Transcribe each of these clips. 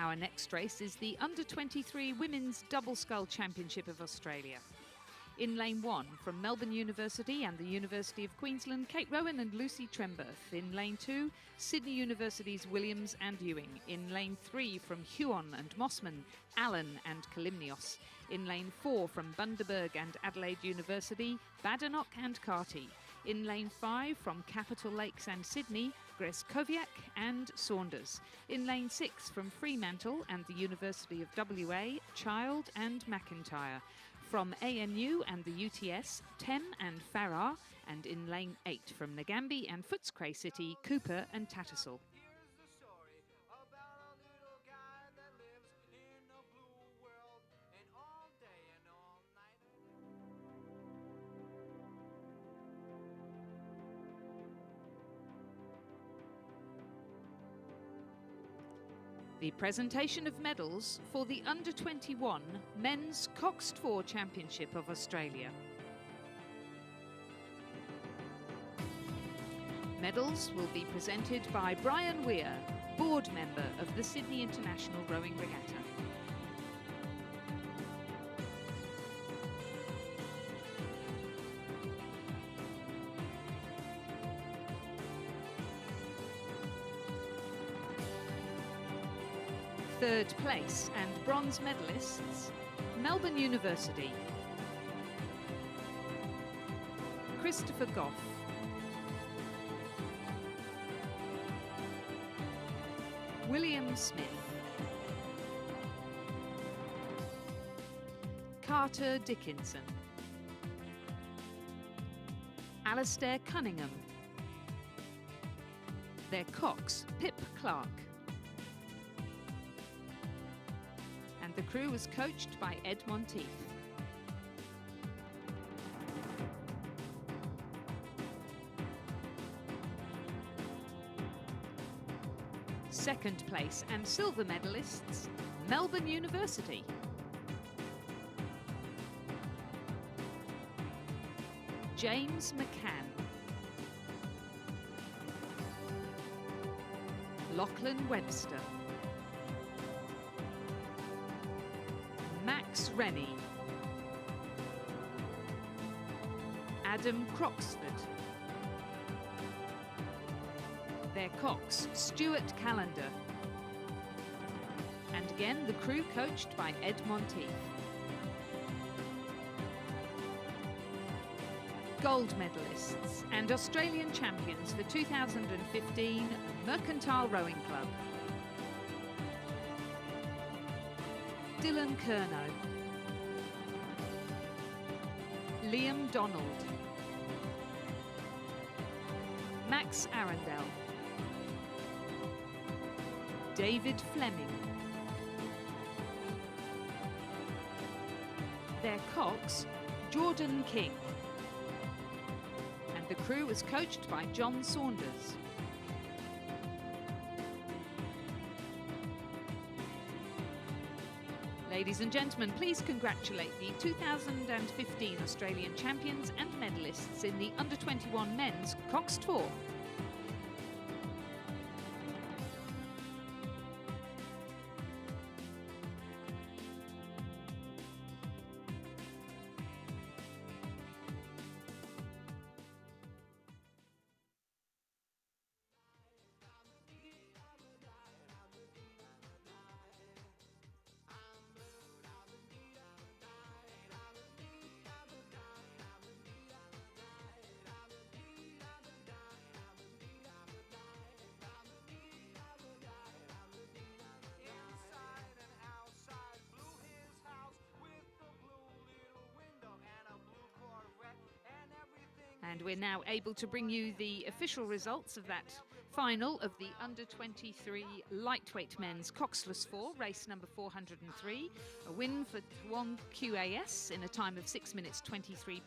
Our next race is the Under-23 Women's Double Scull Championship of Australia. In Lane 1, from Melbourne University and the University of Queensland, Kate Rowan and Lucy Tremberth. In Lane 2, Sydney University's Williams and Ewing. In Lane 3, from Huon and Mosman, Allen and Kalimnios. In Lane 4, from Bundaberg and Adelaide University, Badenoch and Carty. In Lane 5, from Capital Lakes and Sydney, Greskoviak and Saunders. In Lane 6, from Fremantle and the University of WA, Child and McIntyre. From ANU and the UTS, Tem and Farrar, and in Lane 8 from Nagambie and Footscray City, Cooper and Tattersall. The presentation of medals for the Under-21 Mens Coxed Four Championship of Australia. Medals will be presented by Brian Weir, board member of the Sydney International Rowing Regatta. Third place and bronze medalists, Melbourne University, Christopher Goff, William Smith, Carter Dickinson, Alastair Cunningham, their cox Pip Clark. And the crew was coached by Ed Monteith. Second place and silver medalists, Melbourne University. James McCann, Lachlan Webster, Max Rennie, Adam Croxford, their cox Stuart Callender, and again the crew coached by Ed Monteith. Gold medalists and Australian champions for 2015 Mercantile Rowing Club. Dylan Curnow, Liam Donald, Max Arundel, David Fleming, their cox Jordan King, and the crew was coached by John Saunders. Ladies and gentlemen, please congratulate the 2015 Australian champions and medalists in the Under-21 Men's Coxed Four. And we're now able to bring you the official results of that final of the Under-23 Lightweight Men's Coxless Four, race number 403. A win for Huon QAS in a time of 6 minutes 23.1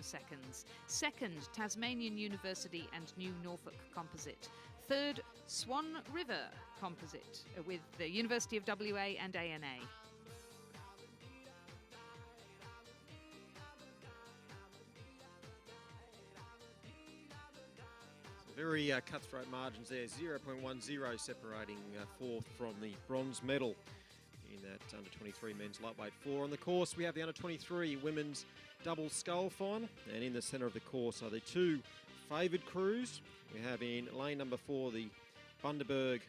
seconds. Second, Tasmanian University and New Norfolk Composite. Third, Swan River Composite with the University of WA and ANA. Very cutthroat margins there, 0.10 separating fourth from the bronze medal in that under-23 men's lightweight four. On the course, we have the under-23 women's double scull final, and in the centre of the course are the two favoured crews. We have in lane number 4 the Bundaberg,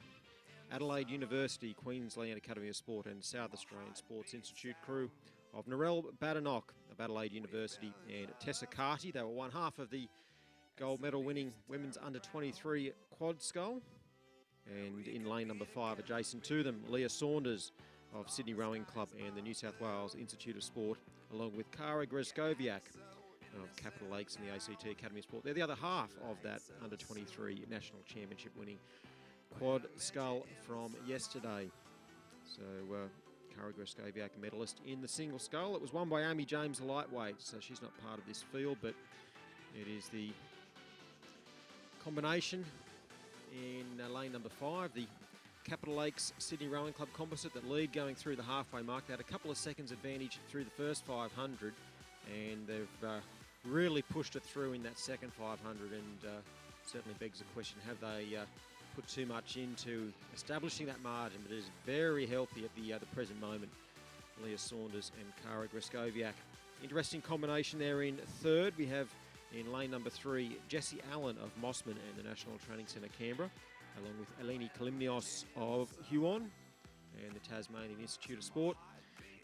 Adelaide University, Queensland Academy of Sport and South Australian Sports Institute crew of Narelle Badenoch of Adelaide University and Tessa Carty. They were one half of the gold medal winning women's under-23 quad scull. And in lane number 5, adjacent to them, Leah Saunders of Sydney Rowing Club and the New South Wales Institute of Sport, along with Kara Greskoviak of Capital Lakes and the ACT Academy of Sport. They're the other half of that under-23 national championship winning quad scull from yesterday. So Kara Greskoviak, a medalist in the single scull. It was won by Amy James, the lightweight, so she's not part of this field, but it is the combination in lane number 5, the Capital Lakes Sydney Rowing Club composite that lead going through the halfway mark. They had a couple of seconds advantage through the first 500, and they've really pushed it through in that second 500, and certainly begs the question, have they put too much into establishing that margin? But it is very healthy at the present moment. Leah Saunders and Kara Greskoviak. Interesting combination there in third. We have in lane number 3, Jessie Allen of Mosman and the National Training Centre Canberra, along with Eleni Kalimnios of Huon and the Tasmanian Institute of Sport.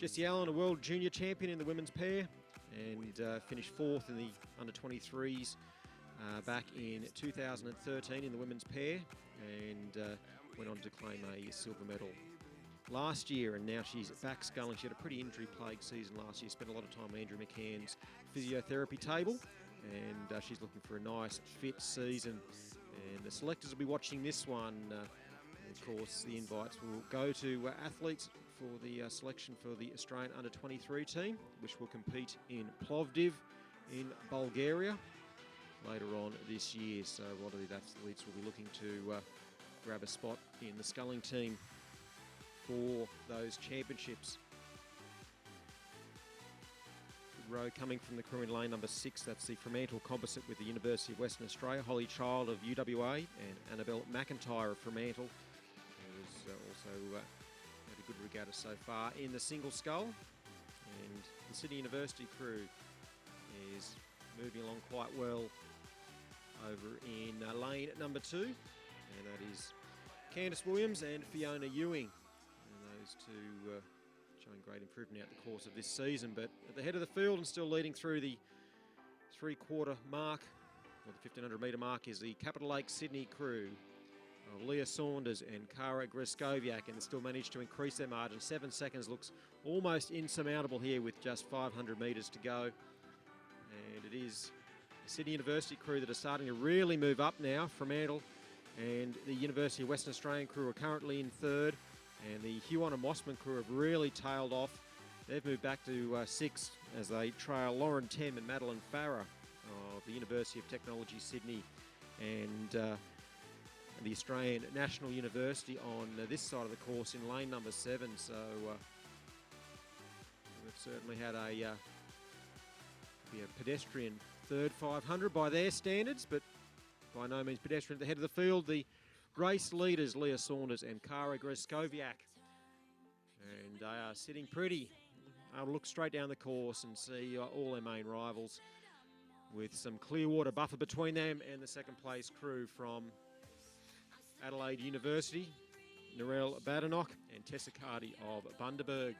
Jessie Allen, a world junior champion in the women's pair, and finished 4th in the under-23s back in 2013 in the women's pair, and went on to claim a silver medal last year, and now she's back sculling. She had a pretty injury-plagued season last year, spent a lot of time on Andrew McCann's physiotherapy table, and she's looking for a nice, fit season. And the selectors will be watching this one. Of course, the invites will go to athletes for the selection for the Australian under-23 team, which will compete in Plovdiv in Bulgaria later on this year. So a lot of the athletes will be looking to grab a spot in the sculling team for those championships. Row coming from the crew in lane number 6, that's the Fremantle composite with the University of Western Australia, Holly Child of UWA and Annabelle McIntyre of Fremantle, who has also had a good regatta so far in the single scull. And the Sydney University crew is moving along quite well over in lane number 2, and that is Candice Williams and Fiona Ewing, and those two showing great improvement out the course of this season. But at the head of the field and still leading through the 3/4 mark, or the 1500 metre mark, is the Capital Lakes Sydney crew of Leah Saunders and Kara Greskoviak, and they still managed to increase their margin. 7 seconds looks almost insurmountable here with just 500 metres to go. And it is the Sydney University crew that are starting to really move up now. Fremantle and the University of Western Australian crew are currently in third, and the Huon and Mosman crew have really tailed off. They've moved back to 6th as they trail Lauren Tem and Madeline Farah of the University of Technology Sydney and the Australian National University on this side of the course in lane number 7. So we've certainly had a pedestrian third 500 by their standards, but by no means pedestrian. At the head of the field, the race leaders, Leah Saunders and Kara Greskoviak. And they are sitting pretty. I'll look straight down the course and see all their main rivals, with some clear water buffer between them and the second place crew from Adelaide University, Narelle Badenoch and Tessa Carty of Bundaberg.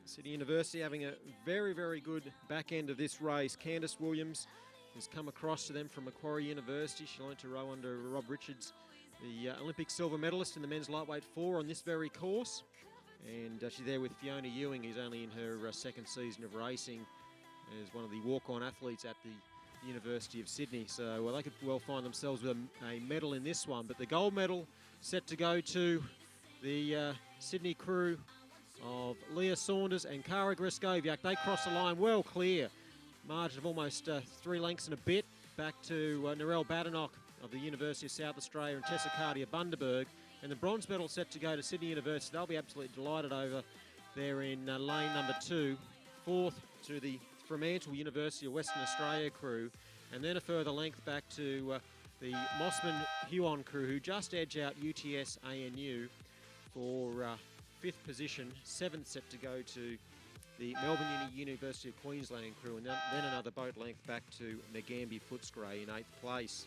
Sydney University having a very, very good back end of this race. Candice Williams has come across to them from Macquarie University. She learnt to row under Rob Richards, the Olympic silver medalist in the men's lightweight 4 on this very course. And she's there with Fiona Ewing, who's only in her second season of racing as one of the walk-on athletes at the University of Sydney. So they could well find themselves with a medal in this one. But the gold medal set to go to the Sydney crew of Leah Saunders and Kara Greskoviak. They cross the line well clear. Margin of almost 3 lengths and a bit back to Narelle Badenoch of the University of South Australia and Tessa Carty of Bundaberg. And the bronze medal set to go to Sydney University. They'll be absolutely delighted over there in lane number 2. 4th to the Fremantle University of Western Australia crew, and then a further length back to the Mosman Huon crew, who just edge out UTS ANU for 5th position. 7th set to go to the Melbourne Uni University of Queensland crew, and then another boat length back to Nagambie Footscray in 8th place.